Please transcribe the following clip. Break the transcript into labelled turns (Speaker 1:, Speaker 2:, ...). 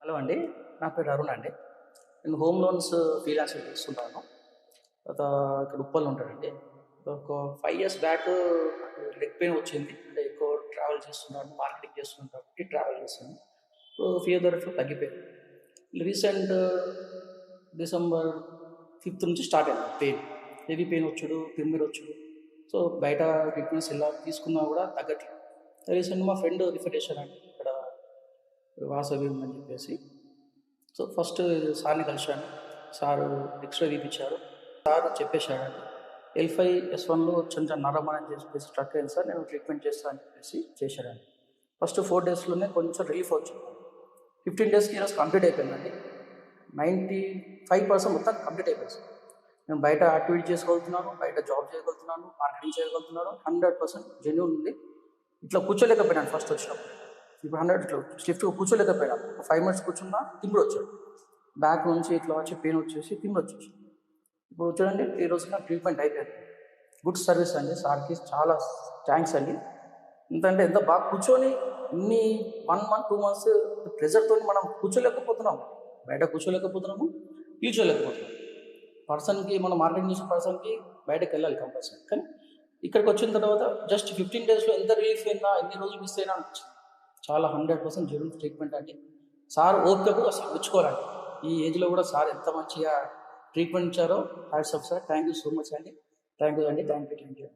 Speaker 1: Hello అండి. నా పేరు అరుణ్ అండి. నేను హోమ్ లోన్స్ ఫ్రీలాన్సింగ్ చేస్తుంటాను. తర్వాత ఇక్కడ ఉప్పల్లో ఉంటానండి. ఒక 5 ఇయర్స్ బ్యాక్ నాకు లెగ్ పెయిన్ వచ్చింది. అంటే ఎక్కువ ట్రావెల్ చేస్తున్నాను, మార్కెటింగ్ చేస్తున్నాను కాబట్టి ట్రావెల్ చేస్తాను. ఇప్పుడు ఫీవర్ తగ్గిపోయింది. రీసెంట్ డిసెంబర్ 5th నుంచి స్టార్ట్ అయింది పెయిన్. హెవీ పెయిన్ వచ్చుడు, తిమ్మిరి వచ్చుడు. సో బయట ట్రీట్మెంట్స్ ఇలా తీసుకున్నా కూడా తగ్గట్లేదు. రీసెంట్ మా ఫ్రెండ్ రిఫర్ చేశారండి ఇక్కడ వాసవి అని చెప్పేసి. సో ఫస్ట్ సార్ని కలిశాను. సారు ఎక్స్రే తీపించారు. సార్ చెప్పేశాడండి L5S1లో కొంచెం నరం అని చెప్పేసి స్ట్రక్ అయింది సార్, నేను ట్రీట్మెంట్ చేస్తాను అని చెప్పేసి చేశాడండి. ఫస్ట్ 4 డేస్లోనే కొంచెం రిలీఫ్ వచ్చింది. 15 డేస్కి ఈరోజు కంప్లీట్ అయిపోయిందండి. 95% మొత్తం కంప్లీట్ అయిపోయింది సార్. నేను బయట యాక్టివిటీ చేసుకోగలుగుతున్నాను, బయట జాబ్ చేయగలుగుతున్నాను, మార్కెటింగ్ చేయగలుగుతున్నాను. 100% జెన్యూన్ ఉంది. ఇట్లా కూర్చోలేకపోయినాను ఫస్ట్ వచ్చినప్పుడు. ఇప్పుడు 100 ఇట్లా స్లిఫ్ట్ కూర్చోలేకపోయినాను. 5 మినిట్స్ కూర్చున్నా తిమ్మిడి వచ్చాడు. బ్యాక్ నుంచి ఇట్లా వచ్చి పెయిన్ వచ్చేసి తిమ్మిడి వచ్చేసి ఇప్పుడు చూడండి ఈ రోజు నా ట్రీట్మెంట్ అయిపోయింది. గుడ్ సర్వీస్ అండి. సార్కి చాలా థ్యాంక్స్ అండి. ఎందుకంటే ఎంత బాగా కూర్చొని ఇన్ని 1 మంత్ 2 మంత్స్ ప్రెజర్తో మనం కూర్చోలేకపోతున్నాము, బయట కూర్చోలేకపోతున్నాము, కూర్చోలేకపోతున్నాము. పర్సన్కి మనం మార్కెటింగ్ చేసిన పర్సన్కి బయటకు వెళ్ళాలి కంపల్సరీ. కానీ ఇక్కడికి వచ్చిన తర్వాత జస్ట్ 15 డేస్లో ఎంత రిలీఫ్ అయినా, ఎన్ని రోజులు మిస్ అయినా అనిపించింది. చాలా 100% జెన్యూన్ ట్రీట్మెంట్ అండి. సార్ ఓపికకు అసలు మెచ్చుకోవాలండి. ఈ ఏజ్లో కూడా సార్ ఎంత మంచిగా ట్రీట్మెంట్ ఇచ్చారో hats off sir. Thank you so much అండి. థ్యాంక్ యూ అండి. Thank you.